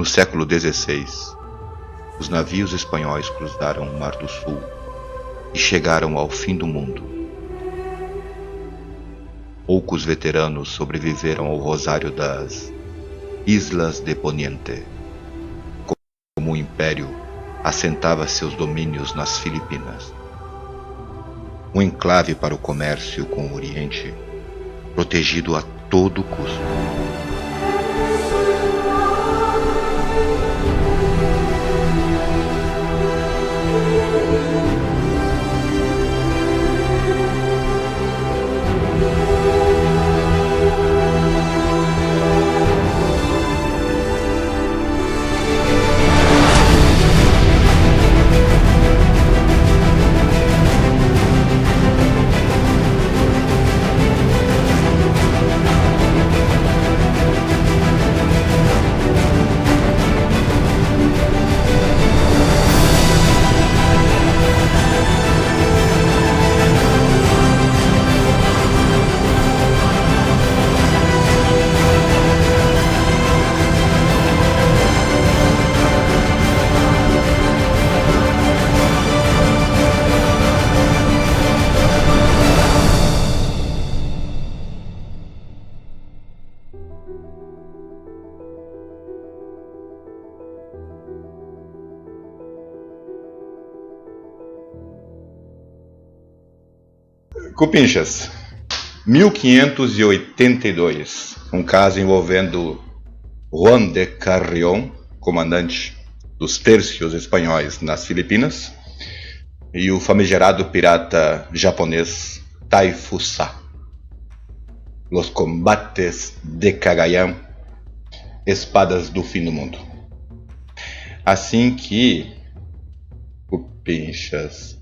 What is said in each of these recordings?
No século XVI, os navios espanhóis cruzaram o Mar do Sul e chegaram ao fim do mundo. Poucos veteranos sobreviveram ao rosário das Islas de Poniente, como o Império assentava seus domínios nas Filipinas. Um enclave para o comércio com o Oriente, protegido a todo custo. Cupinchas, 1582, um caso envolvendo Juan de Carrión, comandante dos tercios espanhóis nas Filipinas, e o famigerado pirata japonês Taifusa. Los combates de Cagayan, espadas do fim do mundo. Assim que, Cupinchas,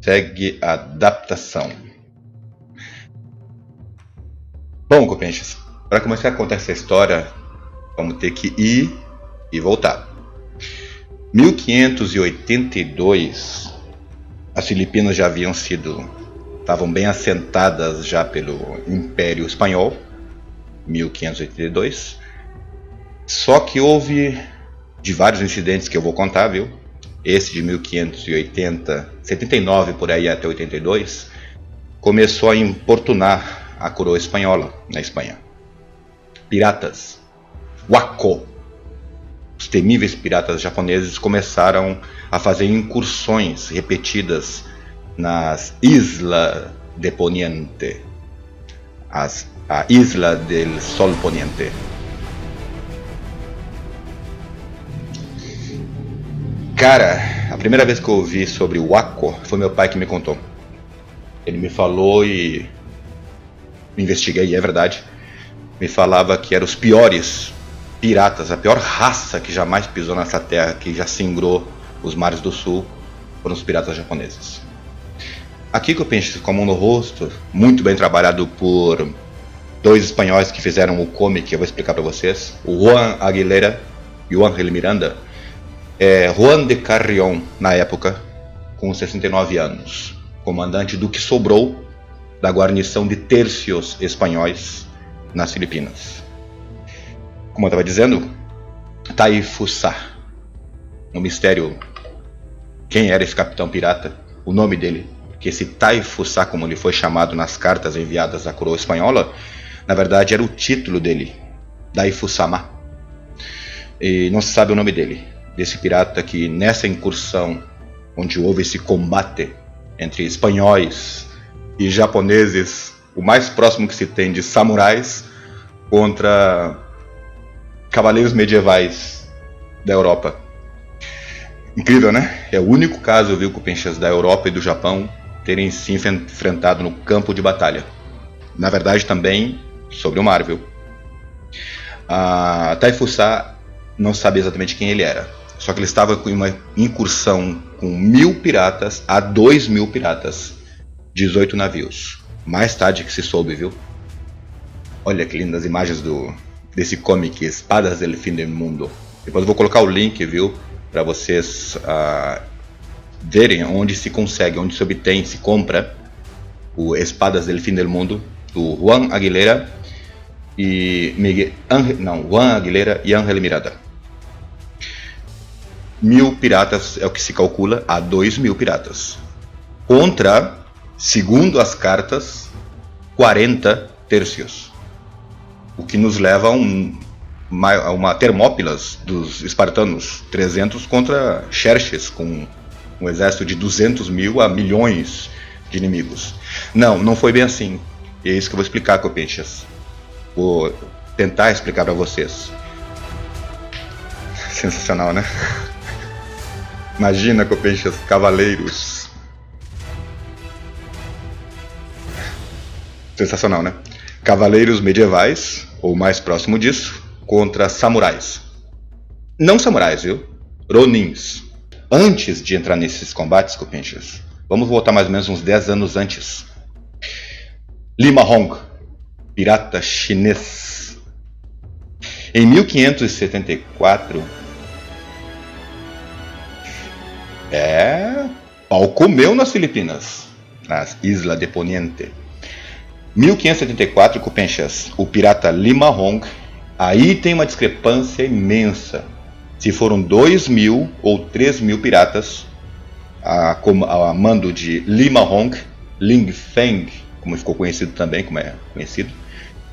segue a adaptação. Bom, Cupinchas, para começar a contar essa história, vamos ter que ir e voltar. 1582, as Filipinas já estavam bem assentadas já pelo Império Espanhol, 1582. Só que houve de vários incidentes que eu vou contar, viu? Esse de 79 por aí até 82, começou a importunar a coroa espanhola na Espanha. Piratas, Huaco, os temíveis piratas japoneses começaram a fazer incursões repetidas nas Islas de Poniente, a Isla del Sol Poniente. Cara, a primeira vez que eu ouvi sobre o Huaco foi meu pai que me contou. Ele me falou e investiguei, e é verdade. Me falava que eram os piores piratas, a pior raça que jamais pisou nessa terra, que já singrou os mares do sul, foram os piratas japoneses. Aqui que eu penso com a mão no rosto, muito bem trabalhado por dois espanhóis que fizeram o comic, que eu vou explicar para vocês, o Juan Aguilera e o Ángel Miranda. Juan de Carrión, na época, com 69 anos, comandante do que sobrou da guarnição de tercios espanhóis nas Filipinas. Como eu estava dizendo, Taifusa, um mistério, quem era esse capitão pirata, o nome dele, que esse Taifusa, como ele foi chamado nas cartas enviadas à coroa espanhola, na verdade era o título dele, Daifusama, e não se sabe o nome dele, desse pirata que nessa incursão, onde houve esse combate entre espanhóis e japoneses, o mais próximo que se tem de samurais contra cavaleiros medievais da Europa. Incrível, né? É o único caso, viu, Cupinchas, da Europa e do Japão terem se enfrentado no campo de batalha. Na verdade, também sobre o mar, viu? A Taifusa não sabe exatamente quem ele era. Só que ele estava com uma incursão com 1.000 piratas a 2.000 piratas. 18 navios. Mais tarde que se soube, viu? Olha que lindas imagens desse comic, Espadas del Fin del Mundo. Depois eu vou colocar o link, viu? Para vocês verem onde se consegue, onde se obtém, se compra o Espadas del Fin del Mundo, do Juan Aguilera e Juan Aguilera e Ángel Miranda. 1000 piratas é o que se calcula a 2000 piratas. Contra, segundo as cartas, 40 tercios. O que nos leva a uma Termópilas dos espartanos, 300 contra Xerxes, com um exército de 200 mil a milhões de inimigos. Não foi bem assim. E é isso que eu vou explicar, Copinchas. Vou tentar explicar para vocês. Sensacional, né? Imagina, Copinchas, cavaleiros. Sensacional, né? Cavaleiros medievais, ou mais próximo disso, contra samurais. Não samurais, viu? Ronins. Antes de entrar nesses combates, Copinchas, vamos voltar mais ou menos uns 10 anos antes. Lima Hong, pirata chinês. Em 1574, pau comeu nas Filipinas, nas Islas de Poniente. 1574, Copinchas, o pirata Lima Hong, aí tem uma discrepância imensa. Se foram 2.000 ou 3.000 piratas, a mando de Lima Hong, Ling Feng, como ficou conhecido também, como é conhecido,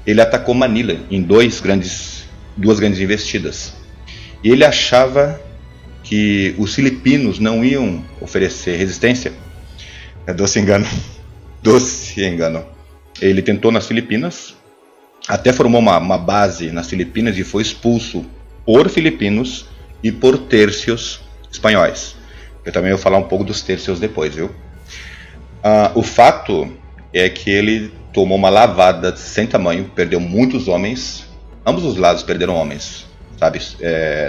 ele atacou Manila em duas grandes investidas. E ele achava que os filipinos não iam oferecer resistência. É doce engano. Doce engano. Ele tentou nas Filipinas, até formou uma base nas Filipinas e foi expulso por filipinos e por tercios espanhóis. Eu também vou falar um pouco dos tercios depois, viu? O fato é que ele tomou uma lavada sem tamanho, perdeu muitos homens, ambos os lados perderam homens, sabe?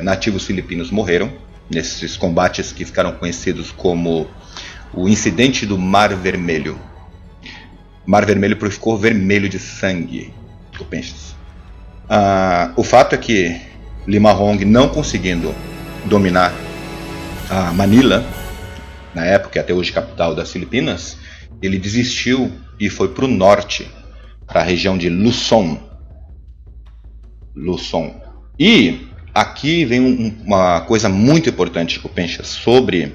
Nativos filipinos morreram nesses combates que ficaram conhecidos como o incidente do Mar Vermelho. Mar Vermelho ficou vermelho de sangue. O fato é que Lima Hong, não conseguindo dominar a Manila, na época até hoje capital das Filipinas, ele desistiu e foi para o norte, para a região de Luzon. E aqui vem uma coisa muito importante, Copinchas, sobre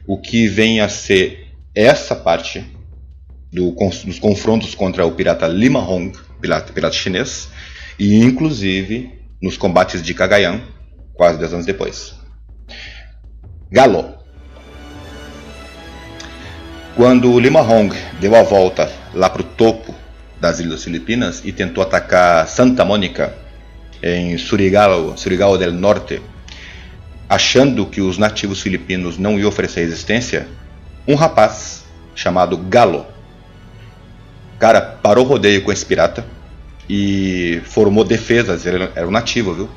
o que vem a ser essa parte dos confrontos contra o pirata Lima Hong, pirata chinês, e inclusive nos combates de Cagayan, quase 10 anos depois. Galo. Quando Lima Hong deu a volta lá para o topo das Ilhas Filipinas e tentou atacar Santa Mônica, em Surigao del Norte, achando que os nativos filipinos não iam oferecer resistência, um rapaz chamado Galo, cara, parou o rodeio com esse pirata e formou defesas. Ele era um nativo, viu?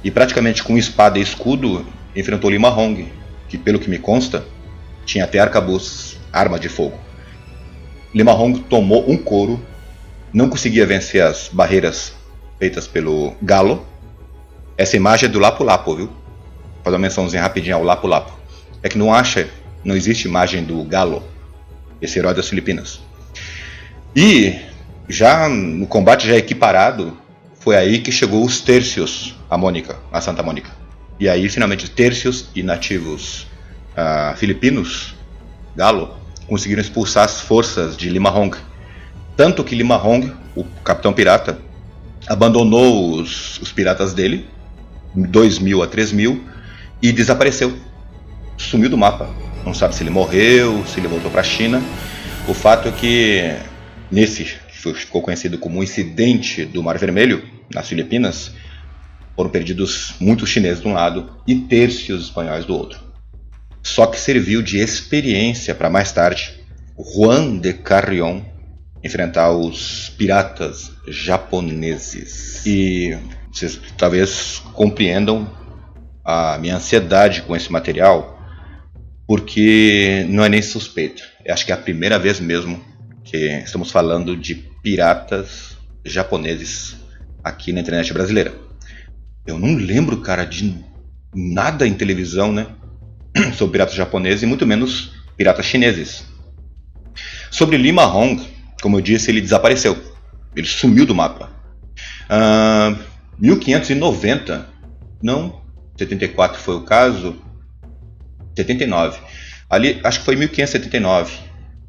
E praticamente com espada e escudo enfrentou Lima Hong, que pelo que me consta tinha até arcabuz, arma de fogo. Lima Hong tomou um couro, não conseguia vencer as barreiras feitas pelo Galo. Essa imagem é do Lapu Lapu, viu? Vou fazer uma mençãozinha rapidinho ao Lapu Lapu. É que não existe imagem do Galo, esse herói das Filipinas. E já no combate já equiparado, foi aí que chegou os tercios a Santa Mônica. E aí finalmente tercios e nativos filipinos, Galo, conseguiram expulsar as forças de Lima Hong. Tanto que Lima Hong, o capitão pirata, abandonou os piratas dele, 2.000 a 3.000, e desapareceu. Sumiu do mapa. Não sabe se ele morreu, se ele voltou para a China. O fato é que nesse que ficou conhecido como o incidente do Mar Vermelho, nas Filipinas, foram perdidos muitos chineses de um lado e tercios espanhóis do outro. Só que serviu de experiência para mais tarde Juan de Carrión enfrentar os piratas japoneses. E vocês talvez compreendam a minha ansiedade com esse material, porque não é nem suspeito. Eu acho que é a primeira vez mesmo que estamos falando de piratas japoneses aqui na internet brasileira. Eu não lembro, cara, de nada em televisão, né, sobre piratas japoneses e muito menos piratas chineses. Sobre Lima Hong, como eu disse, ele desapareceu. Ele sumiu do mapa. 1590, não, 74 foi o caso, 79. Ali, acho que foi em 1579.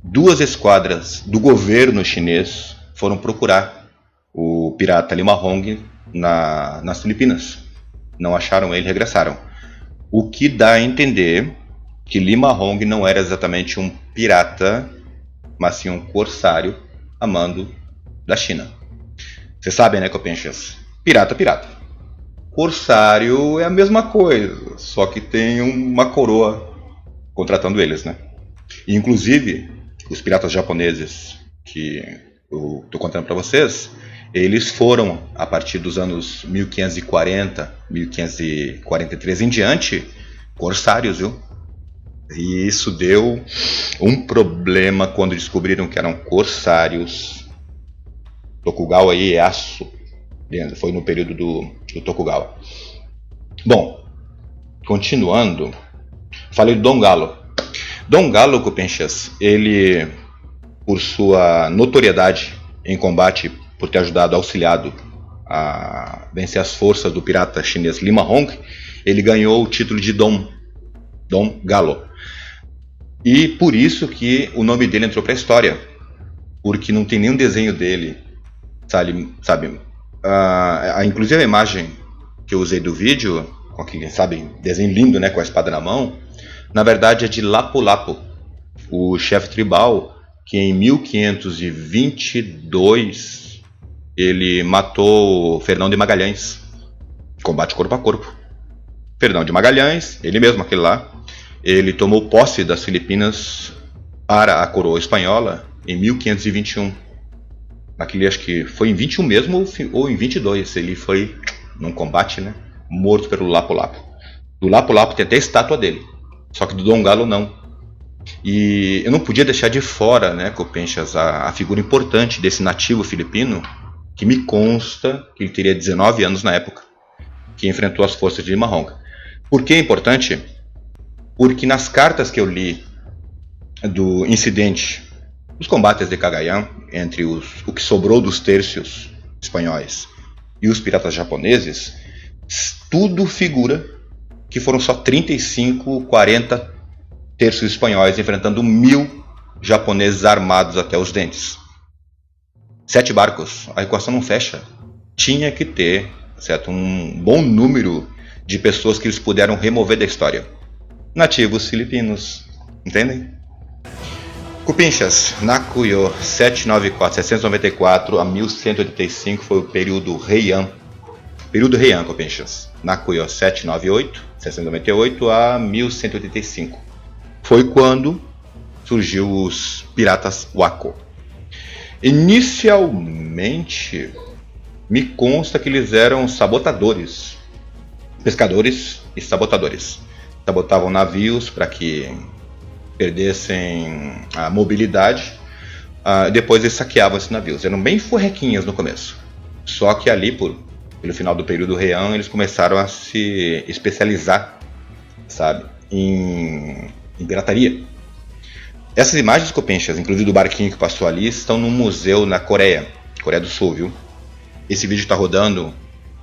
Duas esquadras do governo chinês foram procurar o pirata Lima Hong nas Filipinas. Não acharam ele e regressaram. O que dá a entender que Lima Hong não era exatamente um pirata, mas sim um corsário a mando da China. Vocês sabem, né, Copenchas? Pirata, pirata. Corsário é a mesma coisa, só que tem uma coroa contratando eles, né? E, inclusive, os piratas japoneses que eu tô contando para vocês, eles foram, a partir dos anos 1540, 1543 em diante, corsários, viu? E isso deu um problema quando descobriram que eram corsários. Tokugawa Ieyasu, foi no período do Tokugawa. Bom, continuando, falei do Dom Galo. Dom Galo, Copenchas, ele, por sua notoriedade em combate, por ter ajudado, auxiliado a vencer as forças do pirata chinês Lima Hong, ele ganhou o título de Dom Galo. E por isso que o nome dele entrou para a história, porque não tem nenhum desenho dele, sabe? Inclusive a imagem que eu usei do vídeo, com aquele, sabe, desenho lindo, né, com a espada na mão, na verdade é de Lapu-Lapu, o chefe tribal que em 1522 ele matou Fernão de Magalhães, combate corpo a corpo. Fernão de Magalhães, ele mesmo, aquele lá, ele tomou posse das Filipinas para a coroa espanhola em 1521. Naquele, acho que foi em 21 mesmo ou em 22, ele foi num combate, né, morto pelo Lapu-Lapu. Do Lapu-Lapu tem até a estátua dele, só que do Dom Galo não. E eu não podia deixar de fora, né, Copenchas, a figura importante desse nativo filipino, que me consta que ele teria 19 anos na época, que enfrentou as forças de Lima Hong. Por que é importante? Porque nas cartas que eu li do incidente, dos combates de Cagayan, entre o que sobrou dos tercios espanhóis e os piratas japoneses, tudo figura que foram só 35, 40 terços espanhóis enfrentando 1000 japoneses armados até os dentes. 7 barcos, a equação não fecha. Tinha que ter, certo, um bom número de pessoas que eles puderam remover da história. Nativos filipinos, entendem? Cupinchas, Nakuyo 794 a 1185 foi o período Heian. Período Heian, Cupinchas. Nakuyo 798 a 1185. Foi quando surgiu os piratas Wako. Inicialmente, me consta que eles eram sabotadores, pescadores e sabotadores. Sabotavam navios para que perdessem a mobilidade. Depois eles saqueavam esses navios. Eram bem forrequinhas no começo. Só que ali, pelo final do período Heian, eles começaram a se especializar, sabe, em pirataria. Essas imagens, Copenchas, inclusive do barquinho que passou ali, estão num museu na Coreia do Sul, viu? Esse vídeo está rodando,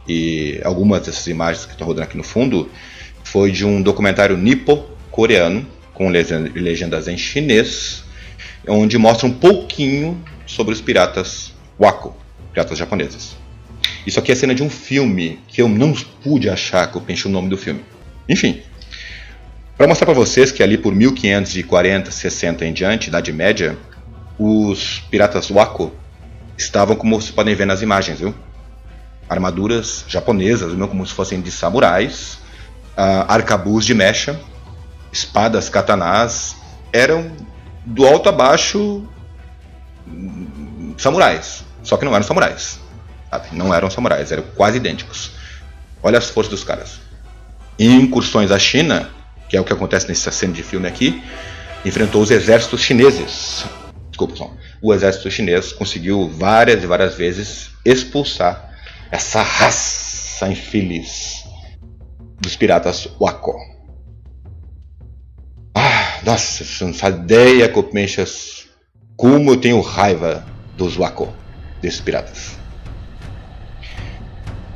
e algumas dessas imagens que estão rodando aqui no fundo foi de um documentário nipo-coreano com legendas em chinês, onde mostra um pouquinho sobre os piratas Wako, piratas japoneses. Isso aqui é cena de um filme que eu não pude achar, que eu pensei o nome do filme. Enfim, para mostrar para vocês que ali por 1540, 60 em diante, Idade Média, os piratas Wako estavam como vocês podem ver nas imagens, viu? Armaduras japonesas, como se fossem de samurais, arcabuz de mecha, espadas katanás, eram do alto a baixo samurais, só que não eram samurais, sabe? Não eram samurais, eram quase idênticos. Olha as forças dos caras. Em incursões à China, que é o que acontece nessa cena de filme aqui, enfrentou os exércitos chineses. Desculpa, o exército chinês conseguiu várias e várias vezes expulsar essa raça infeliz dos piratas Wako. Nossa, você não faz ideia, Copenchas, como eu tenho raiva dos Wako, desses piratas.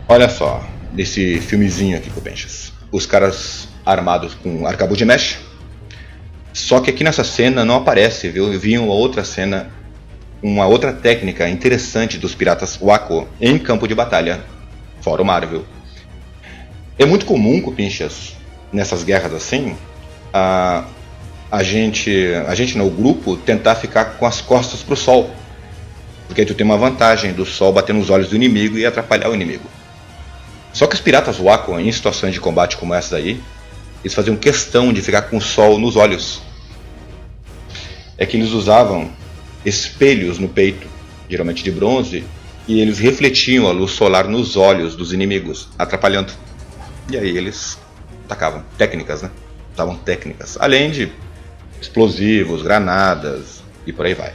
Olha só, desse filmezinho aqui, Copenchas. Os caras armados com arcabuz de mecha, Só que aqui nessa cena não aparece, viu? Eu vi uma outra cena, uma outra técnica interessante dos piratas Wako em campo de batalha, fora o Marvel. É muito comum, Cupinchas, nessas guerras assim, a gente no grupo, tentar ficar com as costas pro sol. Porque aí tu tem uma vantagem do sol bater nos olhos do inimigo e atrapalhar o inimigo. Só que os piratas Wako, em situações de combate como essa aí, eles faziam questão de ficar com o sol nos olhos. É que eles usavam espelhos no peito, geralmente de bronze, e eles refletiam a luz solar nos olhos dos inimigos, atrapalhando. E aí eles atacavam. Técnicas, né? Usavam técnicas. Além de explosivos, granadas e por aí vai.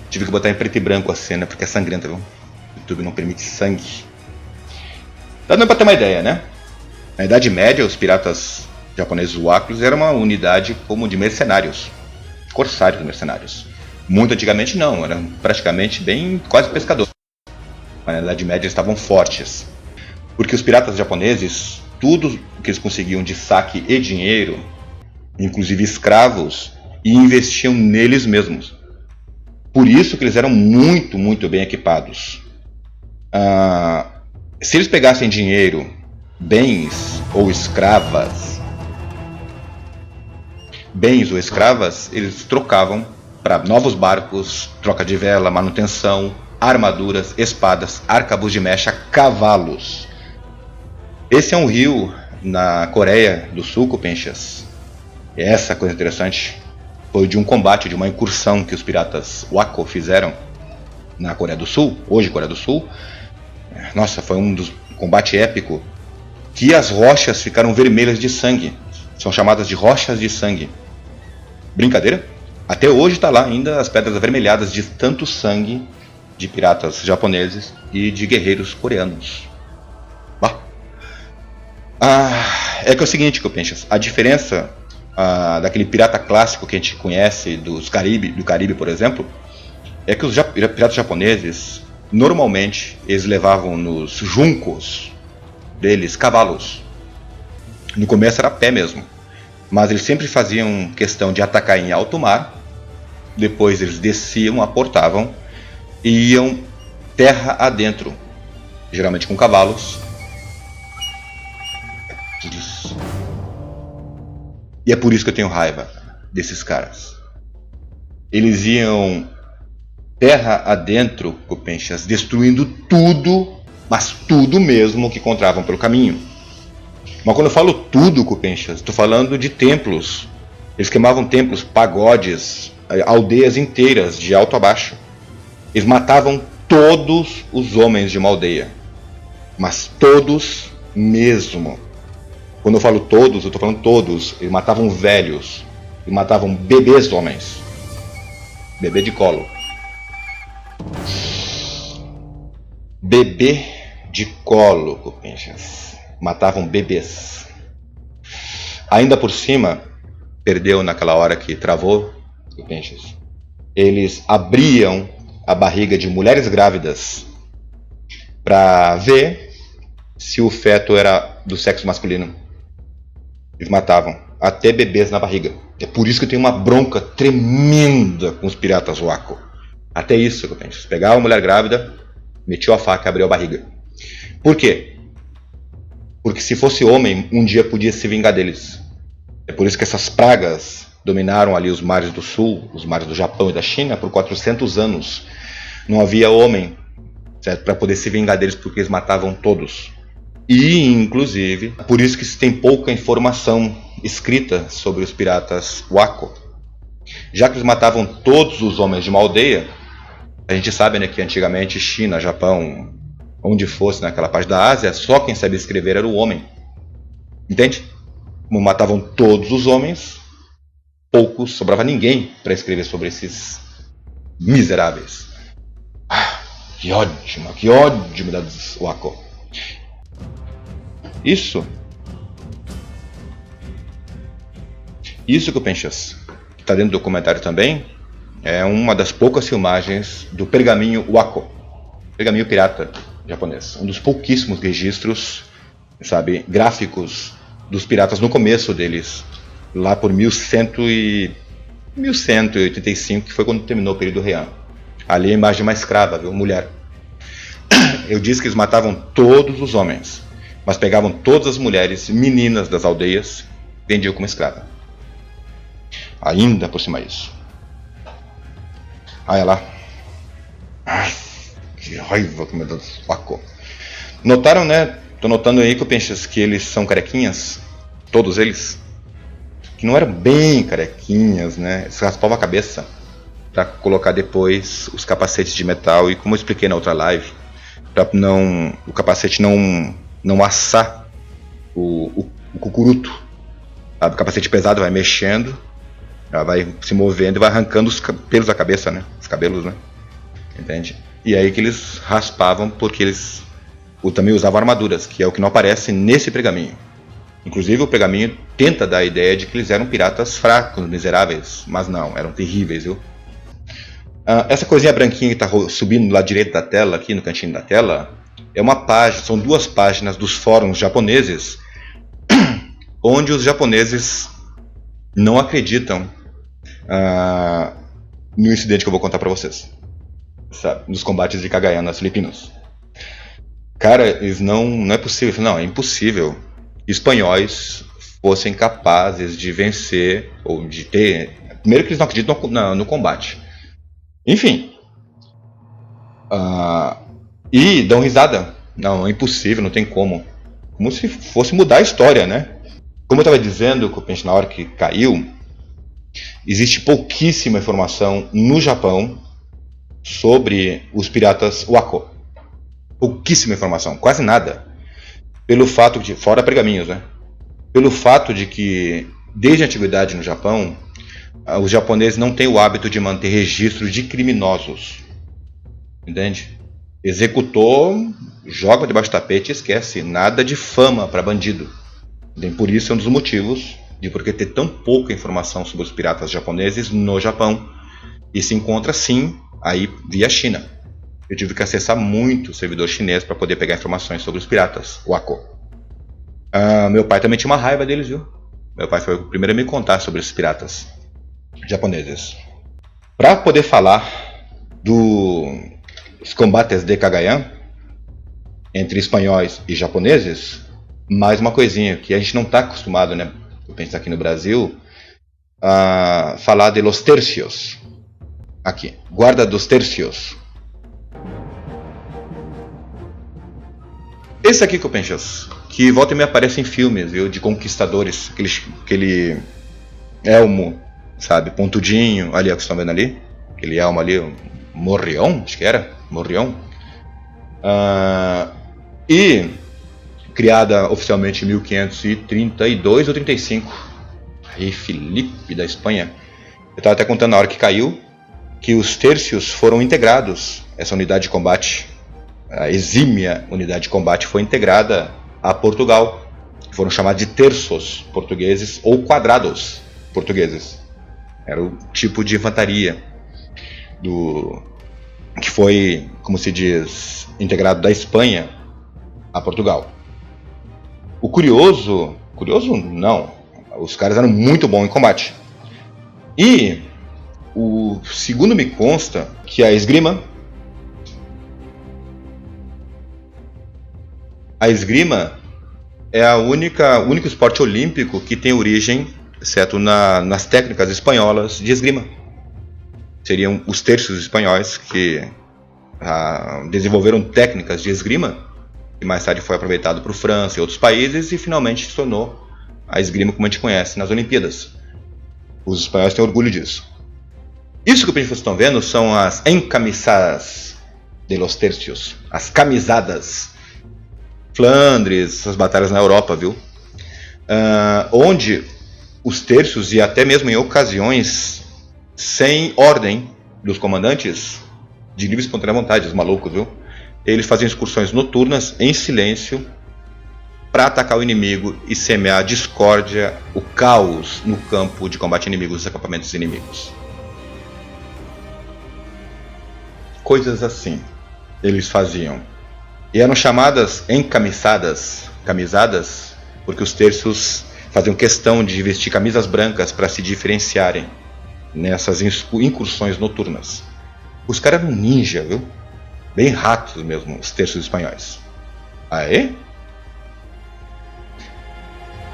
Tive que botar em preto e branco a cena porque é sangrenta, viu? O YouTube não permite sangue. Tá dando pra ter uma ideia, né? Na Idade Média, os piratas japoneses Wako eram uma unidade como de mercenários. Corsários mercenários. Muito antigamente não, eram praticamente bem quase pescadores. Mas na Idade Média eles estavam fortes. Porque os piratas japoneses, tudo que eles conseguiam de saque e dinheiro, inclusive escravos, e investiam neles mesmos. Por isso que eles eram muito, muito bem equipados. Se eles pegassem dinheiro, bens ou escravas, eles trocavam para novos barcos, troca de vela, manutenção, armaduras, espadas, arcabuz de mecha, cavalos. Esse é um rio na Coreia do Sul, Cupinchas. E essa coisa interessante foi de um combate, de uma incursão que os piratas Wako fizeram na Coreia do Sul, hoje Coreia do Sul. Nossa, foi um dos combate épico, que as rochas ficaram vermelhas de sangue. São chamadas de rochas de sangue. Brincadeira? Até hoje está lá ainda as pedras avermelhadas de tanto sangue de piratas japoneses e de guerreiros coreanos. É que é o seguinte, Cupinchas, a diferença daquele pirata clássico que a gente conhece do Caribe, por exemplo, é que os piratas japoneses, normalmente, eles levavam nos juncos deles cavalos. No começo era a pé mesmo, mas eles sempre faziam questão de atacar em alto mar, depois eles desciam, aportavam e iam terra adentro, geralmente com cavalos. Isso. E é por isso que eu tenho raiva desses caras. Eles iam terra adentro, Cupinchas, destruindo tudo, mas tudo mesmo que encontravam pelo caminho. Mas quando eu falo tudo, Cupinchas, estou falando de templos. Eles queimavam templos, pagodes, aldeias inteiras, de alto a baixo. Eles matavam todos os homens de uma aldeia. Mas todos mesmo. Quando eu falo todos, eu estou falando todos. Eles matavam velhos. Eles matavam bebês homens. Bebê de colo. Bebê de colo, Cupinchas. Matavam bebês. Ainda por cima, perdeu naquela hora que travou, Cupinchas. Eles abriam a barriga de mulheres grávidas para ver se o feto era do sexo masculino. Eles matavam até bebês na barriga. É por isso que eu tenho uma bronca tremenda com os piratas Wako. Até isso, Cupinchas. Pegava a mulher grávida, metiu a faca e abriu a barriga. Por quê? Porque se fosse homem, um dia podia se vingar deles. É por isso que essas pragas dominaram ali os mares do sul, os mares do Japão e da China por 400 anos. Não havia homem, certo, para poder se vingar deles, porque eles matavam todos. E, inclusive, por isso que se tem pouca informação escrita sobre os piratas Wako. Já que eles matavam todos os homens de uma aldeia, a gente sabe, né, que antigamente China, Japão, onde fosse naquela parte da Ásia, só quem sabia escrever era o homem. Entende? Como matavam todos os homens, poucos, sobrava ninguém para escrever sobre esses miseráveis. Que ódio me dá dos Wako. Isso, Cupinchas, que está dentro do documentário também, é uma das poucas filmagens do pergaminho Wako, pergaminho pirata japonês. Um dos pouquíssimos registros, sabe, gráficos dos piratas no começo deles lá por 1185, que foi quando terminou o período Heian. Ali a imagem de uma escrava, viu? Mulher. Eu disse que eles matavam todos os homens, mas pegavam todas as mulheres, meninas das aldeias, vendiam como escrava. Ainda por cima disso. Olha lá. Ai, que raiva que me deu do Wako. Notaram, né? Tô notando aí, Copenchas, que eles são carequinhas. Todos eles. Que não eram bem carequinhas, né? Eles raspavam a cabeça para colocar depois os capacetes de metal. E como eu expliquei na outra live, para o capacete não assar o cucuruto. O capacete pesado vai mexendo, ela vai se movendo e vai arrancando os pelos da cabeça, né? Os cabelos, né? Entende? E aí que eles raspavam, porque eles também usavam armaduras, que é o que não aparece nesse pergaminho. Inclusive o pergaminho tenta dar a ideia de que eles eram piratas fracos, miseráveis, mas não, eram terríveis, viu? Essa coisinha branquinha que está subindo do lado direito da tela, aqui no cantinho da tela, é uma página, são 2 páginas dos fóruns japoneses, onde os japoneses não acreditam no incidente que eu vou contar para vocês, sabe? Nos combates de Cagayan nas Filipinas. Cara, eles não é possível, não, é impossível que espanhóis fossem capazes de vencer, ou de ter... Primeiro que eles não acreditam no combate. Enfim. E dão risada. Não, é impossível, não tem como. Como se fosse mudar a história, né? Como eu estava dizendo, na hora que caiu, existe pouquíssima informação no Japão sobre os piratas Wako. Pouquíssima informação, quase nada. Pelo fato de, fora pergaminhos, né? Pelo fato de que, desde a antiguidade no Japão, os japoneses não têm o hábito de manter registro de criminosos. Entende? Executou, joga debaixo do tapete e esquece. Nada de fama para bandido. Bem, por isso é um dos motivos de por que ter tão pouca informação sobre os piratas japoneses no Japão. E se encontra, sim, aí via China. Eu tive que acessar muito o servidor chinês para poder pegar informações sobre os piratas Wako. Meu pai também tinha uma raiva deles, viu? Meu pai foi o primeiro a me contar sobre os piratas japoneses. Para poder falar dos combates de Cagayan entre espanhóis e japoneses, mais uma coisinha que a gente não está acostumado, né? Eu penso aqui no Brasil, a falar de los tercios. Aqui, guarda dos tercios. Esse aqui, Copenchas, que volta e me aparece em filmes, viu, de conquistadores, aquele elmo, sabe, pontudinho, ali, ó, que vocês estão vendo ali, aquele elmo ali, Morrion, acho que era, Morrion, e criada oficialmente em 1532 ou 35, Rei Felipe da Espanha. Eu estava até contando na hora que caiu, que os tercios foram integrados, essa unidade de combate, a exímia unidade de combate foi integrada a Portugal. Foram chamados de terços portugueses ou quadrados portugueses. Era o tipo de infantaria que foi, como se diz, integrado da Espanha a Portugal. O curioso não, os caras eram muito bons em combate. E o segundo me consta que a esgrima é o único esporte olímpico que tem origem, exceto nas técnicas espanholas de esgrima. Seriam os terços espanhóis que desenvolveram técnicas de esgrima, que mais tarde foi aproveitado por França e outros países, e finalmente se tornou a esgrima como a gente conhece nas Olimpíadas. Os espanhóis têm orgulho disso. Isso que vocês estão vendo são as encamisadas de los tercios, as camisadas. Flandres, essas batalhas na Europa, viu? Onde os terços, e até mesmo em ocasiões sem ordem dos comandantes, de livre e espontânea vontade, os malucos, viu? Eles faziam excursões noturnas em silêncio para atacar o inimigo e semear a discórdia, o caos no campo de combate inimigo, nos acampamentos inimigos. Coisas assim eles faziam. E eram chamadas encamisadas, camisadas, porque os terços faziam questão de vestir camisas brancas para se diferenciarem nessas incursões noturnas. Os caras eram ninja, viu? Bem ratos mesmo, os terços espanhóis. Aê?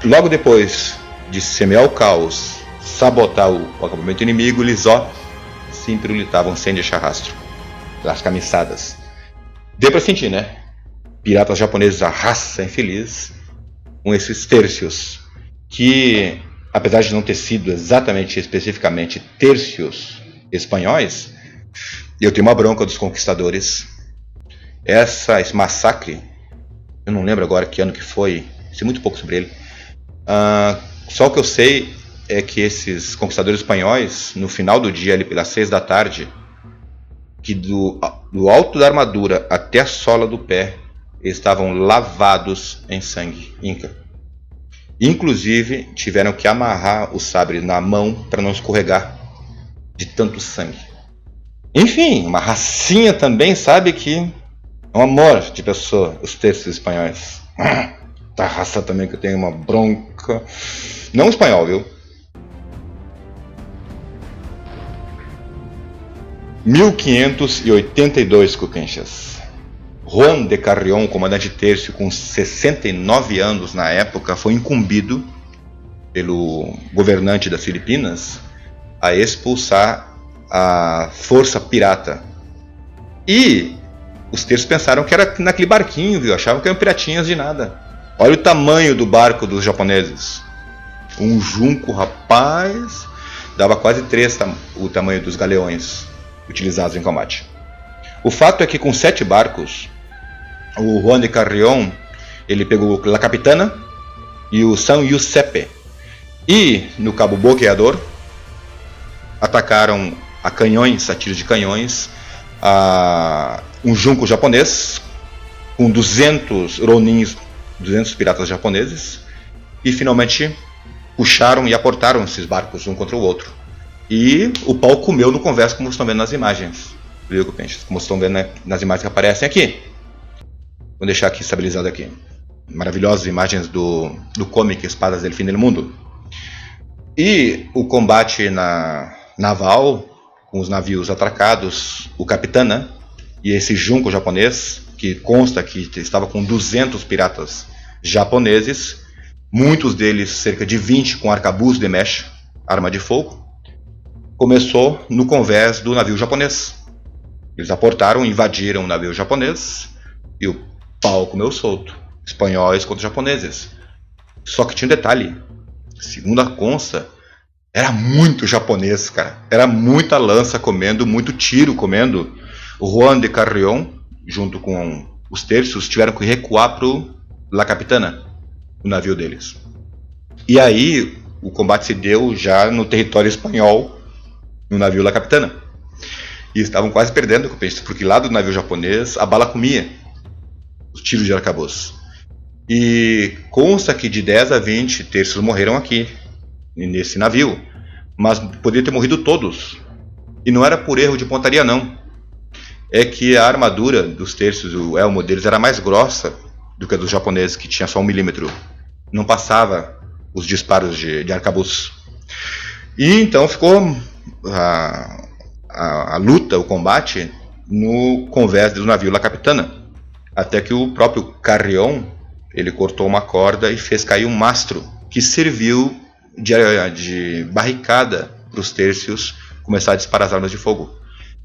Logo depois de semear o caos, sabotar o acampamento inimigo, eles se pirulitavam sem deixar rastro. Das camisadas. Deu pra sentir, né? Piratas japoneses, a raça infeliz, com esses tercios, que, apesar de não ter sido exatamente, especificamente, tercios espanhóis, eu tenho uma bronca dos conquistadores. Esse massacre, eu não lembro agora que ano que foi, sei muito pouco sobre ele. Só o que eu sei é que esses conquistadores espanhóis, no final do dia, ali pelas 6 da tarde, que do alto da armadura até a sola do pé, eles estavam lavados em sangue inca. Inclusive, tiveram que amarrar o sabre na mão para não escorregar de tanto sangue. Enfim, uma racinha também, sabe, que é um amor de pessoa, os terços espanhóis. Da raça também que eu tenho uma bronca. Não espanhol, viu? 1582, Cuquenchas. Juan de Carrión, comandante tercio com 69 anos na época, foi incumbido pelo governante das Filipinas a expulsar a força pirata. E os terços pensaram que era naquele barquinho, viu? Achavam que eram piratinhas de nada. Olha o tamanho do barco dos japoneses. Um junco, rapaz, dava quase 3 o tamanho dos galeões utilizados em combate. O fato é que com 7 barcos, o Juan de Carrión, ele pegou La Capitana e o San Giuseppe, e no Cabo Boqueador atacaram a tiros de canhões, um junco japonês com 200 ronins, 200 piratas japoneses, e finalmente puxaram e aportaram esses barcos um contra o outro. E o pau comeu no convés, como vocês estão vendo nas imagens. Viu, Cupenches? Como vocês estão vendo nas imagens que aparecem aqui. Vou deixar aqui estabilizado aqui. Maravilhosas imagens do comic Espadas del Fin del Mundo. E o combate naval, com os navios atracados, o Capitana e esse junco japonês, que consta que estava com 200 piratas japoneses, muitos deles, cerca de 20, com arcabuz de mecha, arma de fogo, começou no convés do navio japonês. Eles aportaram, invadiram o navio japonês e o pau comeu solto. Espanhóis contra japoneses. Só que tinha um detalhe. Segundo a consta, era muito japonês, cara. Era muita lança comendo, muito tiro comendo. O Juan de Carrión, junto com os terços, tiveram que recuar para o La Capitana, o navio deles. E aí o combate se deu já no território espanhol, no navio La Capitana. E estavam quase perdendo, porque lá do navio japonês a bala comia os tiros de arcabuz. E consta que de 10 a 20 terços morreram aqui, nesse navio. Mas poderiam ter morrido todos. E não era por erro de pontaria, não. É que a armadura dos terços, o elmo deles, era mais grossa do que a dos japoneses, que tinha só 1 milímetro. Não passava os disparos de arcabuz. E então ficou a luta, o combate, no convés do navio La Capitana. Até que o próprio Carrión, ele cortou uma corda e fez cair um mastro, que serviu de barricada para os tercios começar a disparar as armas de fogo.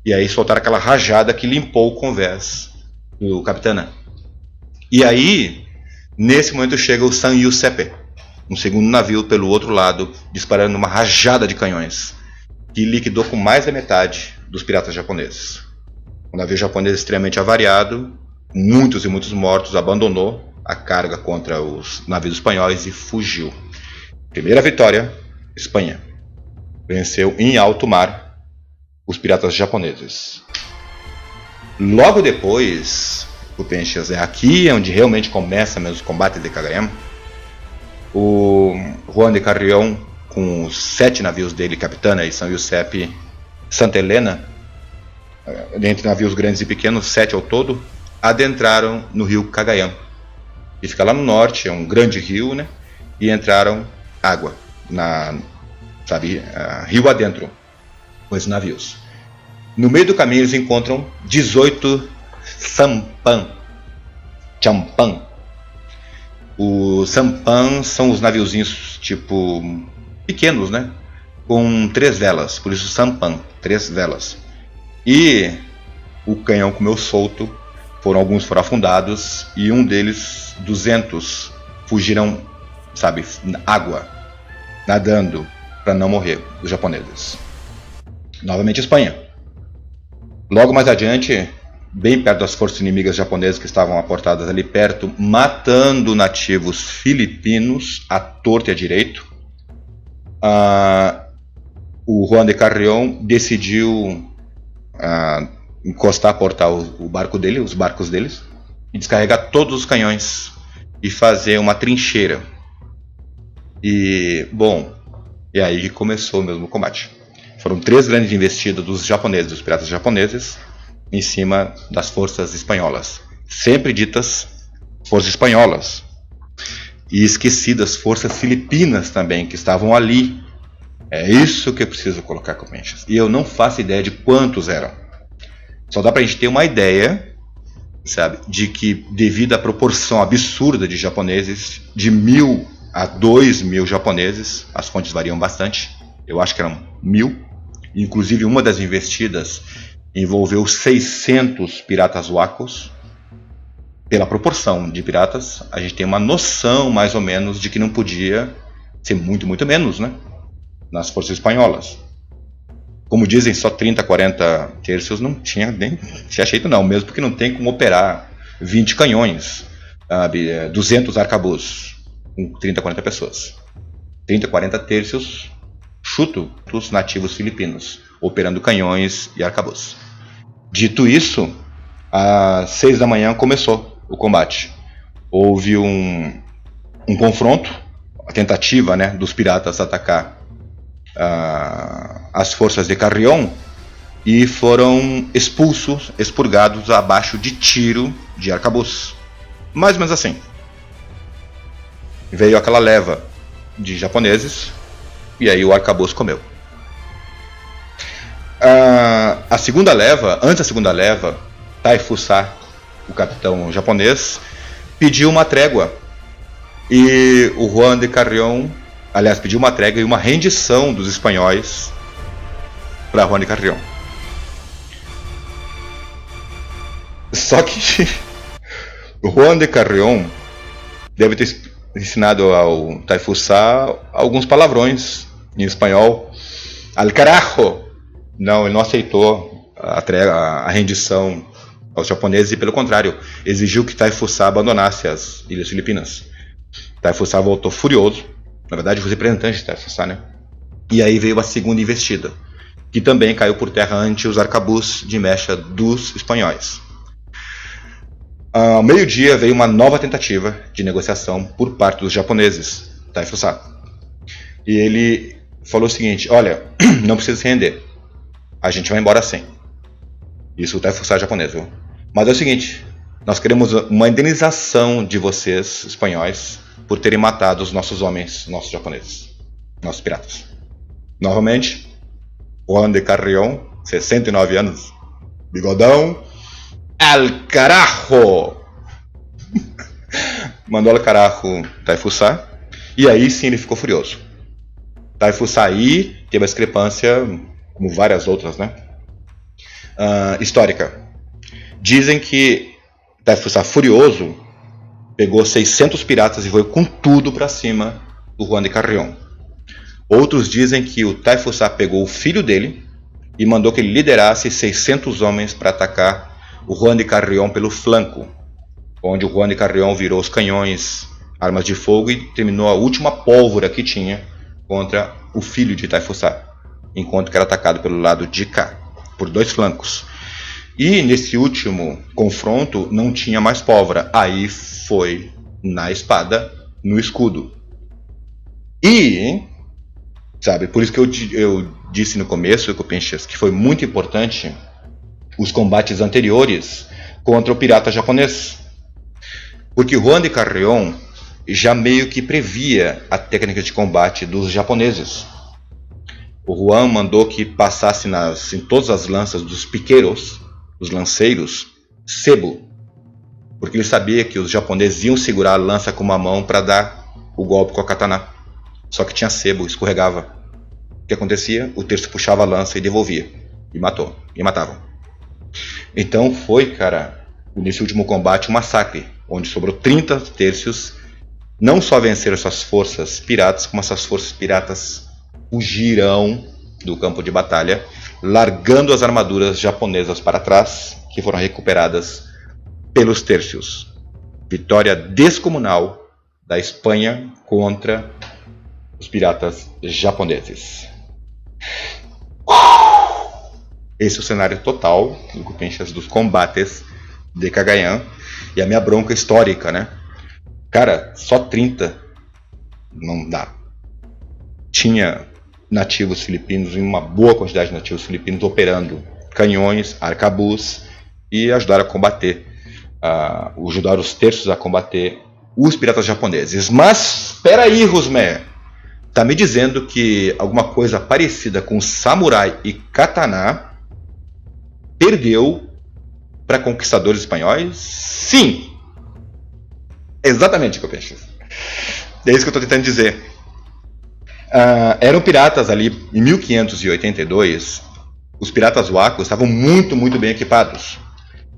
E aí soltaram aquela rajada que limpou o convés do Capitana. E aí, nesse momento, chega o San Giuseppe, um segundo navio pelo outro lado, disparando uma rajada de canhões, que liquidou com mais da metade dos piratas japoneses. O navio japonês extremamente avariado, muitos e muitos mortos, abandonou a carga contra os navios espanhóis e fugiu. Primeira vitória, Espanha. Venceu em alto mar os piratas japoneses. Logo depois, Cupenchas, aqui é onde realmente começa mesmo os combates de Cagayan. O Juan de Carrión, com os 7 navios dele, Capitana e São Giuseppe, Santa Helena, entre navios grandes e pequenos, 7 ao todo, adentraram no rio Cagayan, que fica lá no norte, é um grande rio, né? E entraram água, rio adentro, com esses navios. No meio do caminho eles encontram 18 champan. Os sampan são os naviozinhos tipo pequenos, né? Com 3 velas, por isso sampan, 3 velas. E o canhão comeu solto, alguns foram afundados e um deles, 200, fugiram, água, nadando para não morrer, os japoneses. Novamente Espanha. Logo mais adiante, bem perto das forças inimigas japonesas que estavam aportadas ali perto, matando nativos filipinos à torta e à direito, o Juan de Carrión decidiu aportar o barco dele, os barcos deles, e descarregar todos os canhões e fazer uma trincheira. E aí que começou mesmo o combate. Foram 3 grandes investidas dos japoneses, dos piratas japoneses, em cima das forças espanholas. Sempre ditas forças espanholas. E esquecidas forças filipinas também, que estavam ali. É isso que eu preciso colocar com menchas. E eu não faço ideia de quantos eram. Só dá pra gente ter uma ideia, de que devido à proporção absurda de japoneses, de 1.000 a 2.000 japoneses, as fontes variam bastante, eu acho que eram 1.000. Inclusive uma das investidas envolveu 600 piratas wacos. Pela proporção de piratas, a gente tem uma noção mais ou menos de que não podia ser muito, muito menos, né? Nas forças espanholas. Como dizem, só 30, 40 terços não tinha nem jeito não, mesmo porque não tem como operar 20 canhões, 200 arcabuz com 30, 40 pessoas. 30, 40 terços, chuto, dos nativos filipinos, operando canhões e arcabuz. Dito isso, às 6 da manhã começou o combate. Houve um confronto, a tentativa, né, dos piratas atacar as forças de Carrión, e foram expurgados abaixo de tiro de arcabuz. Mais ou menos assim. Veio aquela leva de japoneses, e aí o arcabuz comeu. Antes da segunda leva, Taifusa, o capitão japonês, pediu uma trégua. E o Juan de Carrión, pediu uma trégua e uma rendição dos espanhóis para Juan de Carrión. Só que o Juan de Carrión deve ter ensinado ao Taifusa alguns palavrões em espanhol. Al carajo! Não, ele não aceitou a rendição aos japoneses e, pelo contrário, exigiu que Taifusa abandonasse as Ilhas Filipinas. Taifusa voltou furioso. Na verdade, os representantes de Taifusa, né? E aí veio a segunda investida, que também caiu por terra ante os arcabuz de mecha dos espanhóis. Ao meio-dia veio uma nova tentativa de negociação por parte dos japoneses, Taifusa. E ele falou o seguinte: olha, não precisa se render, a gente vai embora sem. Isso o Taifusa japonês, viu? Mas é o seguinte, nós queremos uma indenização de vocês, espanhóis, por terem matado os nossos homens, nossos japoneses, nossos piratas. Novamente, Juan de Carrión, 69 anos, bigodão, al carajo! Mandou al carajo Taifusa, e aí sim ele ficou furioso. Taifusa aí teve a discrepância, como várias outras, né? Histórica. Dizem que Taifusa furioso pegou 600 piratas e foi com tudo para cima do Juan de Carrión. Outros dizem que o Taifusa pegou o filho dele e mandou que ele liderasse 600 homens para atacar o Juan de Carrión pelo flanco, onde o Juan de Carrión virou os canhões, armas de fogo, e terminou a última pólvora que tinha contra o filho de Taifusa, enquanto que era atacado pelo lado de cá, por 2 flancos. E nesse último confronto não tinha mais pólvora, aí foi na espada, no escudo. E, por isso que eu disse no começo, Copinchas, que foi muito importante os combates anteriores contra o pirata japonês. Porque Juan de Carrión já meio que previa a técnica de combate dos japoneses. O Juan mandou que passasse em todas as lanças dos piqueiros, os lanceiros, sebo, porque ele sabia que os japoneses iam segurar a lança com uma mão para dar o golpe com a katana. Só que tinha sebo, escorregava. O que acontecia? O terço puxava a lança e devolvia. E matavam. Então foi, cara, nesse último combate, um massacre, onde sobrou 30 terços. Não só venceram suas forças piratas, como essas forças piratas fugiram do campo de batalha, largando as armaduras japonesas para trás, que foram recuperadas pelos tercios. Vitória descomunal da Espanha contra os piratas japoneses. Esse é o cenário total dos combates de Cagayan e a minha bronca histórica, né? Cara, só 30 não dá. Tinha nativos filipinos, uma boa quantidade de nativos filipinos operando canhões, arcabuz e ajudaram a combater, ajudar os terços a combater os piratas japoneses. Mas, espera aí, Rusmé, tá me dizendo que alguma coisa parecida com samurai e katana perdeu para conquistadores espanhóis? Sim! Exatamente o que eu penso. É isso que eu estou tentando dizer. Eram piratas ali em 1582. Os piratas Wako estavam muito, muito bem equipados.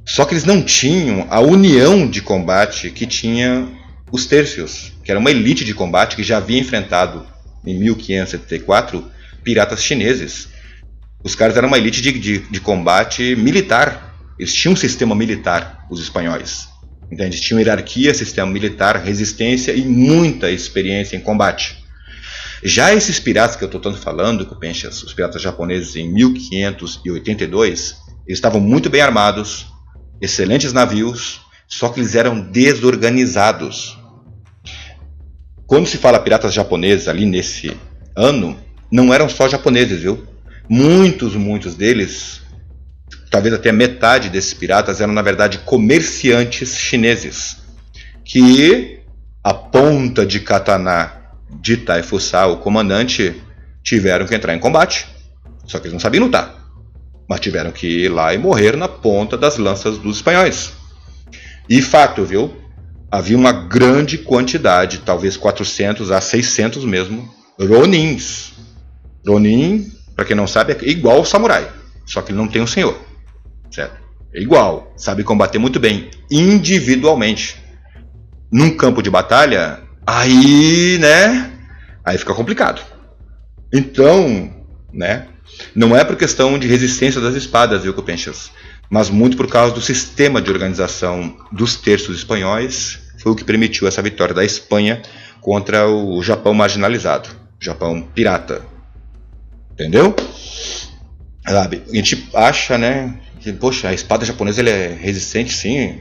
Só que eles não tinham a união de combate que tinha os tercios, que era uma elite de combate que já havia enfrentado em 1574 piratas chineses. Os caras eram uma elite de combate militar. Eles tinham um sistema militar, os espanhóis. Entende? Tinham hierarquia, sistema militar, resistência e muita experiência em combate. Já esses piratas que eu estou tanto falando, Kupenchas, os piratas japoneses em 1582, eles estavam muito bem armados, excelentes navios, só que eles eram desorganizados. Quando se fala piratas japoneses ali nesse ano, não eram só japoneses, viu? Muitos deles, talvez até metade desses piratas, eram na verdade comerciantes chineses, que a ponta de katana de Taifusa, o comandante, tiveram que entrar em combate. Só que eles não sabiam lutar, mas tiveram que ir lá e morrer na ponta das lanças dos espanhóis. E fato, viu? Havia uma grande quantidade, talvez 400 a 600 mesmo, ronins. Ronin, para quem não sabe, é igual ao samurai, só que ele não tem um senhor, certo? É igual, sabe combater muito bem, individualmente. Num campo de batalha, aí, né? Aí fica complicado. Então, né? Não é por questão de resistência das espadas, viu, Kupenchas? Mas muito por causa do sistema de organização dos terços espanhóis, foi o que permitiu essa vitória da Espanha contra o Japão marginalizado, o Japão pirata. Entendeu? Sabe, a gente acha, né, que, poxa, a espada japonesa ela é resistente, sim.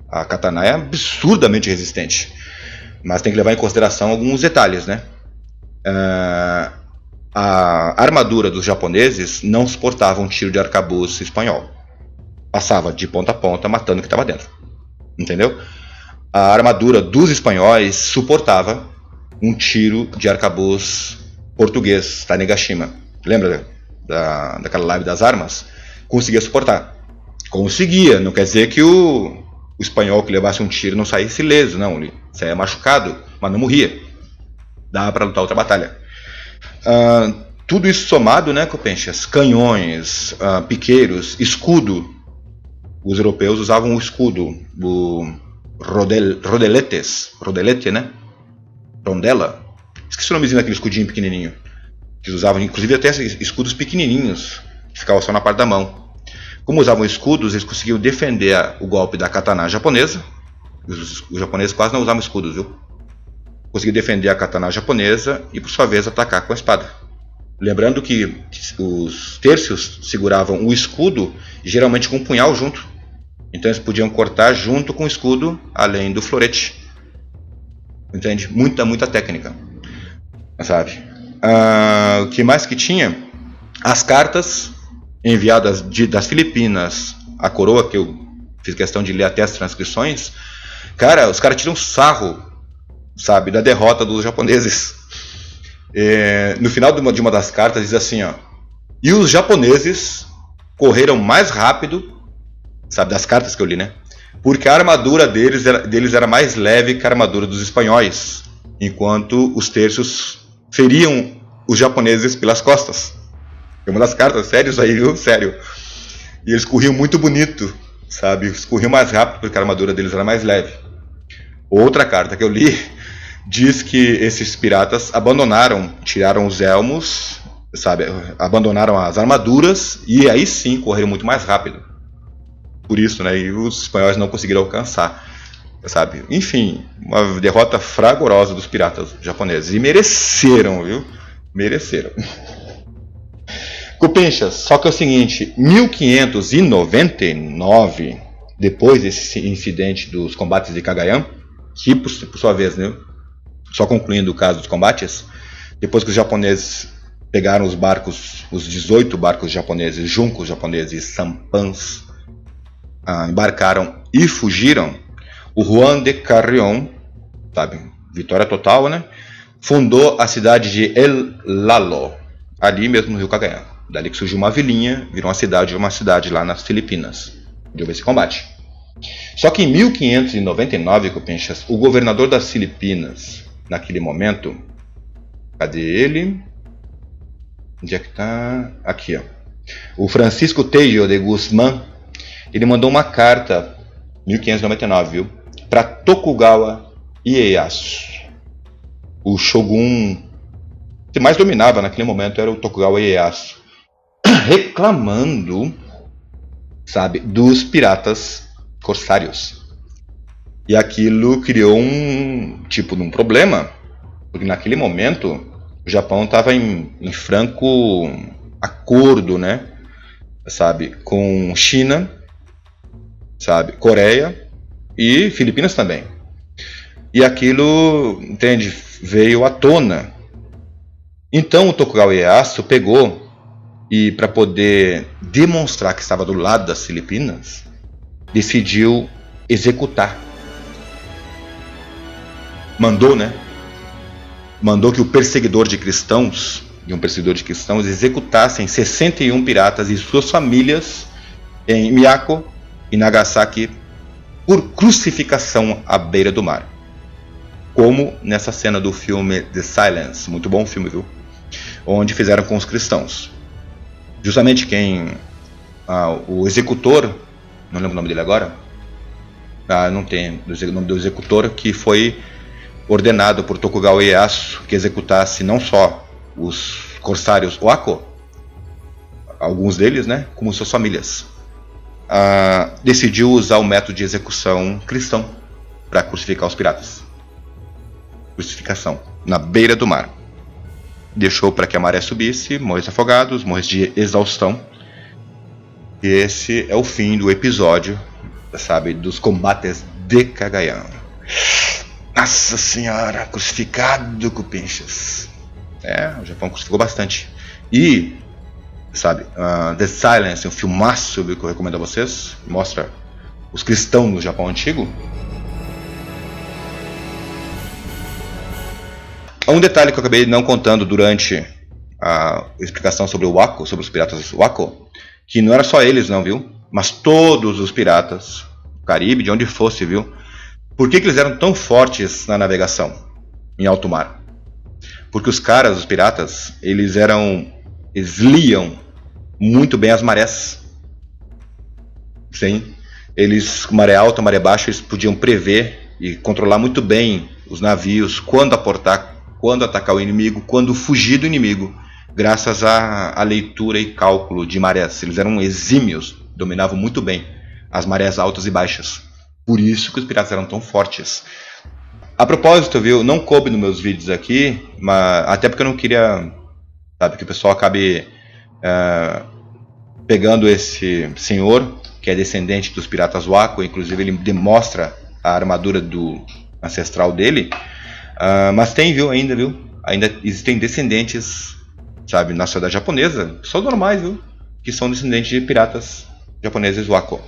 A katana é absurdamente resistente. Mas tem que levar em consideração alguns detalhes, né? A armadura dos japoneses não suportava um tiro de arcabuz espanhol. Passava de ponta a ponta, matando o que estava dentro. Entendeu? A armadura dos espanhóis suportava um tiro de arcabuz português, Tanegashima. Lembra daquela live das armas? Conseguia suportar. Conseguia, não quer dizer que o espanhol que levasse um tiro não saísse ileso, não. Ele saía machucado, mas não morria. Dava para lutar outra batalha. Tudo isso somado, né, Kupenchas? Canhões, piqueiros, escudo. Os europeus usavam o escudo, o rodelete, né? Rondela. Esqueci o nomezinho daquele escudinho pequenininho. Que usavam, inclusive, até escudos pequenininhos, que ficavam só na parte da mão. Como usavam escudos, eles conseguiam defender o golpe da katana japonesa. Os japoneses quase não usavam escudos, viu? Conseguiam defender a katana japonesa e, por sua vez, atacar com a espada. Lembrando que os tercios seguravam o escudo, geralmente com um punhal junto. Então eles podiam cortar junto com o escudo, além do florete. Entende? Muita técnica. Sabe? O que mais que tinha? As cartas enviadas das Filipinas, a coroa, que eu fiz questão de ler até as transcrições. Cara, os caras tiram sarro sabe, da derrota dos japoneses. No final de uma das cartas diz assim, ó, e os japoneses correram mais rápido, sabe, das cartas que eu li, né? Porque a armadura deles era mais leve que a armadura dos espanhóis, enquanto os terços feriam os japoneses pelas costas. É uma das cartas, sério isso aí, viu? Sério. E eles corriam muito bonito, sabe? Eles corriam mais rápido porque a armadura deles era mais leve. Outra carta que eu li diz que esses piratas abandonaram, tiraram os elmos, sabe? Abandonaram as armaduras e aí sim correram muito mais rápido. Por isso, né? E os espanhóis não conseguiram alcançar, sabe? Enfim, uma derrota fragorosa dos piratas japoneses. E mereceram, viu? Mereceram. Cupinchas, só que é o seguinte, 1599, depois desse incidente dos combates de Cagayan, que por sua vez, né? Só concluindo o caso dos combates, depois que os japoneses pegaram os barcos, os 18 barcos japoneses, juncos japoneses e sampans, embarcaram e fugiram, o Juan de Carrión, sabe, vitória total, né, fundou a cidade de El Lalo, ali mesmo no rio Cagayan. Dali que surgiu uma vilinha, virou uma cidade lá nas Filipinas, onde houve esse combate. Só que em 1599, Cupinchas, o governador das Filipinas, naquele momento, cadê ele? Onde é que tá? Aqui, ó. O Francisco Tello de Guzmán, ele mandou uma carta, 1599, viu, para Tokugawa Ieyasu. O shogun que mais dominava naquele momento era o Tokugawa Ieyasu, reclamando, sabe, dos piratas corsários. E aquilo criou um problema, porque naquele momento o Japão estava em franco acordo, né, sabe, com China, sabe, Coreia e Filipinas também. E aquilo, entende, veio à tona. Então o Tokugawa Ieyasu pegou e, para poder demonstrar que estava do lado das Filipinas, decidiu executar. Mandou que o perseguidor de cristãos, executassem 61 piratas e suas famílias em Miyako e Nagasaki por crucificação à beira do mar. Como nessa cena do filme The Silence, muito bom filme, viu? Onde fizeram com os cristãos. Justamente o executor, não lembro o nome dele agora, não tem o nome do executor, que foi ordenado por Tokugawa Ieyasu que executasse não só os corsários Wako, alguns deles, né, como suas famílias. Decidiu usar o método de execução cristão para crucificar os piratas. Crucificação na beira do mar. Deixou para que a maré subisse, morresse afogados, morresse de exaustão. E esse é o fim do episódio, sabe, dos combates de Cagayan. Nossa senhora, crucificado, Cupinchas. O Japão crucificou bastante. E, sabe, The Silence, um filmaço que eu recomendo a vocês, mostra os cristãos no Japão antigo. Um detalhe que eu acabei não contando durante a explicação sobre o Wako, sobre os piratas Wako, que não era só eles não, viu? Mas todos os piratas do Caribe, de onde fosse, viu? Por que eles eram tão fortes na navegação em alto mar? Porque os piratas, eles liam muito bem as marés. Sim, maré alta, maré baixa, eles podiam prever e controlar muito bem os navios, quando aportar, quando atacar o inimigo, quando fugir do inimigo, graças à leitura e cálculo de marés. Eles eram exímios, dominavam muito bem as marés altas e baixas. Por isso que os piratas eram tão fortes. A propósito, viu, não coube nos meus vídeos aqui, mas até porque eu não queria, sabe, que o pessoal acabe pegando esse senhor, que é descendente dos piratas Wako, inclusive ele demonstra a armadura do ancestral dele, mas tem, viu, ainda existem descendentes, sabe, na sociedade japonesa, são normais, viu, que são descendentes de piratas japoneses Wako.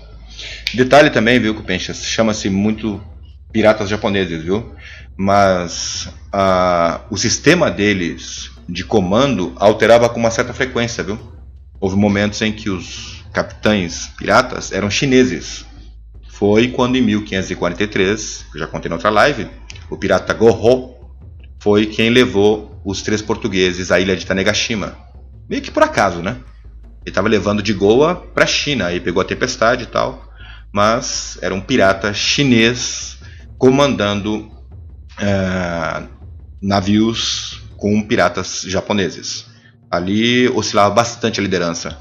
Detalhe também, viu, Cupinchas, chama-se muito piratas japoneses, viu? Mas o sistema deles de comando alterava com uma certa frequência, viu? Houve momentos em que os capitães piratas eram chineses. Foi quando em 1543, que eu já contei na outra live, o pirata Go-Ho foi quem levou os 3 portugueses à ilha de Tanegashima. Meio que por acaso, né? Ele estava levando de Goa para a China, aí pegou a tempestade e tal, mas era um pirata chinês comandando navios com piratas japoneses. Ali oscilava bastante a liderança.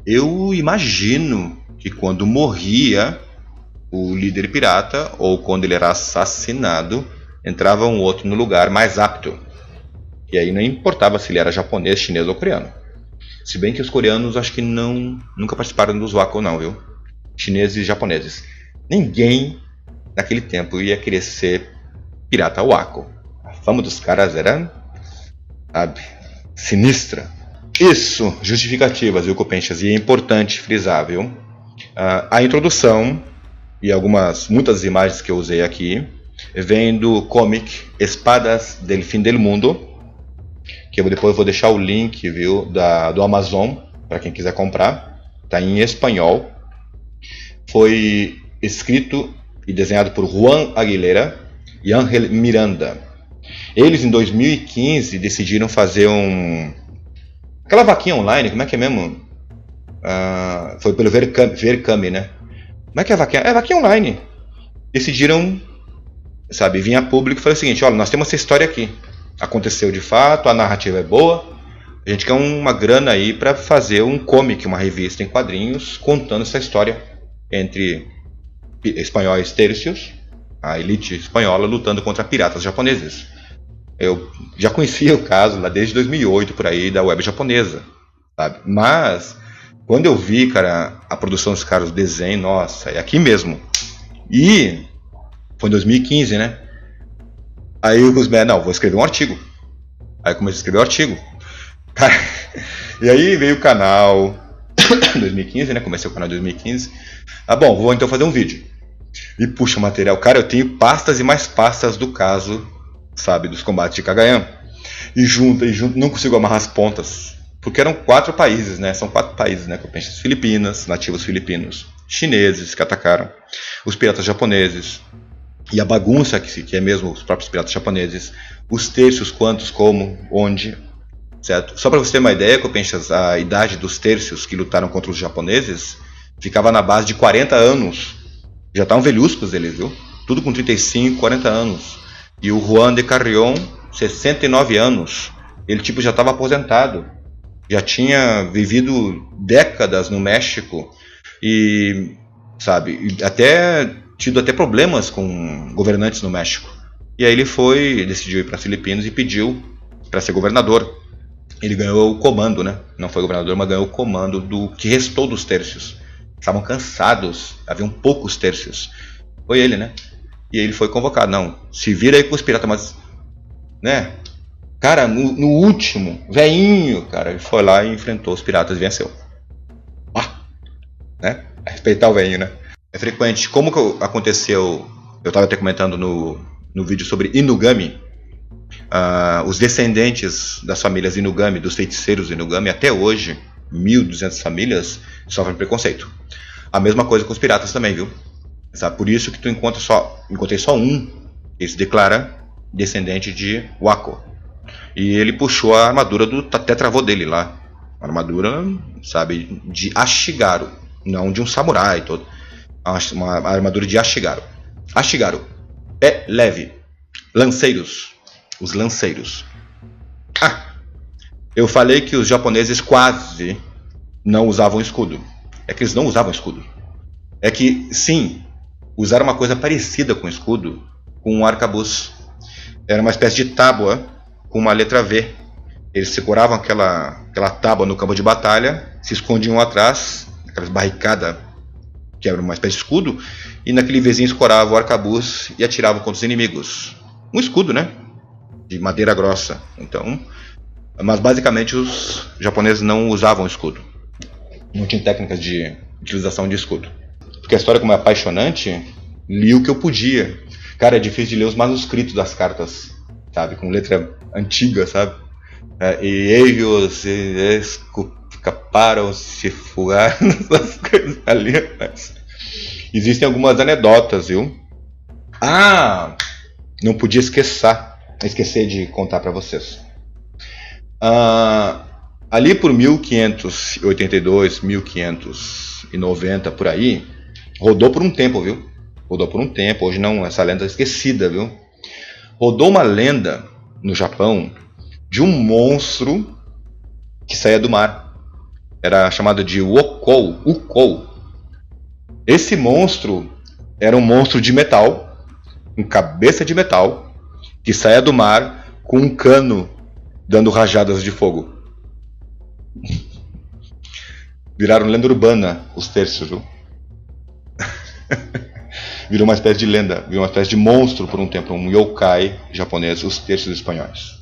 Eu imagino que quando morria o líder pirata, ou quando ele era assassinado, entrava um outro no lugar mais apto. E aí não importava se ele era japonês, chinês ou coreano. Se bem que os coreanos acho que nunca participaram dos Wako não, viu? Chineses e japoneses. Ninguém naquele tempo ia querer ser pirata Wako. A fama dos caras era, sabe, sinistra. Isso, justificativas, viu, Copenchas? E é importante frisar, viu? A introdução e muitas imagens que eu usei aqui vem do comic Espadas del Fin del Mundo, que eu depois vou deixar o link, viu, do Amazon para quem quiser comprar. Está em espanhol. Foi escrito e desenhado por Juan Aguilera e Ángel Miranda. Eles em 2015 decidiram fazer aquela vaquinha online, como é que é mesmo? Foi pelo Verkami, né? Como é que é a vaquinha? É vaquinha online. Decidiram, sabe, vir a público e falar o seguinte: olha, nós temos essa história aqui. Aconteceu de fato, a narrativa é boa. A gente quer uma grana aí para fazer um comic, uma revista em quadrinhos, contando essa história entre espanhóis tercios, a elite espanhola, lutando contra piratas japoneses. Eu já conhecia o caso lá desde 2008, por aí, da web japonesa, sabe? Mas quando eu vi, cara, a produção dos caras, o desenho, nossa, é aqui mesmo. E foi em 2015, né? Aí eu falei, não, vou escrever um artigo. Aí eu comecei a escrever o artigo. Cara, e aí veio o canal 2015, né? Comecei o canal em 2015. Bom, vou então fazer um vídeo. E puxa o material. Cara, eu tenho pastas e mais pastas do caso, sabe, dos combates de Cagayan. E junto, não consigo amarrar as pontas. Porque eram 4 países, né? São 4 países, né? As Filipinas, nativos filipinos, chineses que atacaram, os piratas japoneses, e a bagunça que é mesmo os próprios piratas japoneses, os tercios, quantos, como, onde, certo? Só para você ter uma ideia, Copenchas, a idade dos tercios que lutaram contra os japoneses ficava na base de 40 anos. Já estavam velhuscos eles, viu? Tudo com 35, 40 anos. E o Juan de Carrion, 69 anos. Ele tipo já estava aposentado. Já tinha vivido décadas no México e, sabe, tido até problemas com governantes no México. E aí ele decidiu ir para as Filipinas e pediu para ser governador. Ele ganhou o comando, né? Não foi governador, mas ganhou o comando do que restou dos tercios. Estavam cansados, haviam poucos tercios. Foi ele, né? E ele foi convocado. Não, se vira aí com os piratas, mas, né? Cara, no último, velhinho, cara, ele foi lá e enfrentou os piratas e venceu. Né? A respeitar o velhinho, né? É frequente. Como que aconteceu? Eu estava até comentando no vídeo sobre Inugami. Os descendentes das famílias Inugami, dos feiticeiros Inugami, até hoje, 1.200 famílias, sofrem preconceito. A mesma coisa com os piratas também, viu? Sabe? Por isso que tu encontrei só um que se declara descendente de Wako. E ele puxou a armadura do tetravô dele lá. Uma armadura, sabe, de Ashigaru, não de um samurai todo. Uma armadura de Ashigaru. Ashigaru, pé leve, lanceiros, os lanceiros. Eu falei que os japoneses quase não usavam escudo. É que eles não usavam escudo. É que, sim, usaram uma coisa parecida com escudo, com um arcabuz. Era uma espécie de tábua com uma letra V. Eles seguravam aquela tábua no campo de batalha, se escondiam atrás, aquelas barricadas que era uma espécie de escudo, e naquele Vzinho escorava o arcabuz e atirava contra os inimigos. Um escudo, né? De madeira grossa. Então, mas basicamente os japoneses não usavam escudo. Não tinha técnicas de utilização de escudo. Porque a história, como é apaixonante, li o que eu podia. Cara, é difícil de ler os manuscritos das cartas, sabe? Com letra antiga, sabe? E ellos escaparam, se fugaram, essas coisas ali. Mas existem algumas anedotas, viu? Ah, não podia esquecer de contar para vocês. Ali por 1582, 1590, por aí, rodou por um tempo, viu? Rodou por um tempo, hoje não, essa lenda é esquecida, viu? Rodou uma lenda no Japão de um monstro que saía do mar. Era chamado de Ukou. Esse monstro era um monstro de metal, com cabeça de metal, que saía do mar com um cano dando rajadas de fogo. Viraram lenda urbana os terços, viu? Virou uma espécie de lenda, virou uma espécie de monstro por um tempo, um yokai japonês, os terços espanhóis.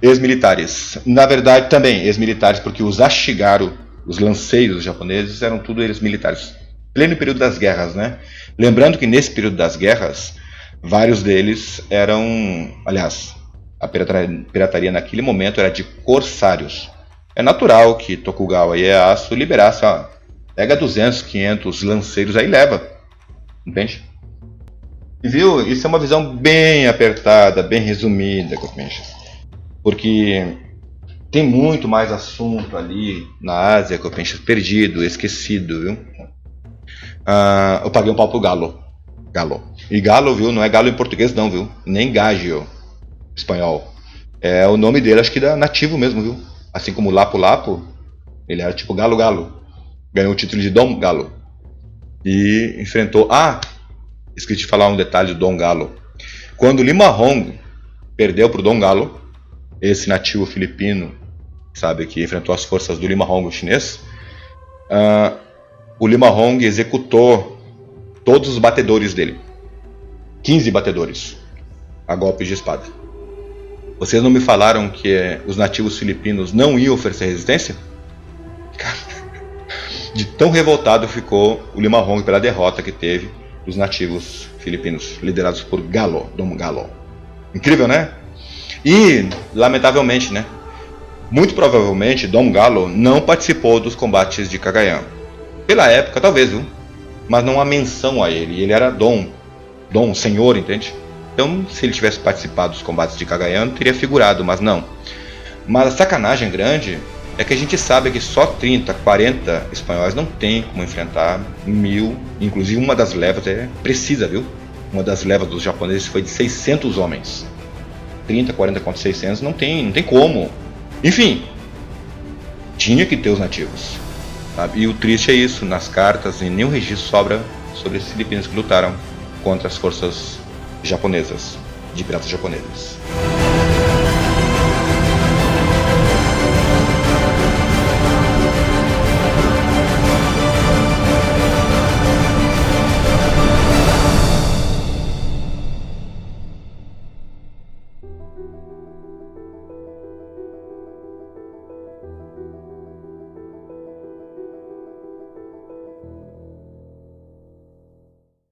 Ex-militares. Na verdade, também ex-militares, porque os Ashigaru, os lanceiros japoneses, eram tudo ex-militares. Pleno período das guerras, né? Lembrando que nesse período das guerras, vários deles eram... Aliás, a pirataria naquele momento era de corsários. É natural que Tokugawa Ieyasu liberasse, ó, pega 200, 500 lanceiros aí e leva. Entende? E viu, isso é uma visão bem apertada, bem resumida, porque tem muito mais assunto ali na Ásia, perdido, esquecido, viu? Eu paguei um pau pro Galo. E Galo, viu, não é galo em português não, viu? Nem Gagio, espanhol. É o nome dele, acho que da nativo mesmo, viu? Assim como Lapu Lapu, ele era tipo Galo. Ganhou o título de Dom Galo. E enfrentou... esqueci de falar um detalhe do Dom Galo. Quando Lima Hong perdeu pro Dom Galo, esse nativo filipino, sabe, que enfrentou as forças do Lima Hong, o chinês, o Lima Hong executou todos os batedores dele. 15 batedores a golpes de espada. Vocês não me falaram que os nativos filipinos não iam oferecer resistência? De tão revoltado ficou o Lima Hong pela derrota que teve dos nativos filipinos, liderados por Dom Galo. Incrível, né? E, lamentavelmente, né? Muito provavelmente, Dom Galo não participou dos combates de Cagayan. Pela época, talvez, viu? Mas não há menção a ele. Ele era Dom, senhor, entende? Então, se ele tivesse participado dos combates de Cagayan, teria figurado, mas não. Mas a sacanagem grande é que a gente sabe que só 30, 40 espanhóis não tem como enfrentar 1000. Inclusive, uma das levas é precisa, viu? Uma das levas dos japoneses foi de 600 homens. 30, 40 contra 600 não tem como. Enfim, tinha que ter os nativos, sabe? E o triste é isso, nas cartas em nenhum registro sobra sobre esses filipinos que lutaram contra as forças japonesas, de piratas japoneses.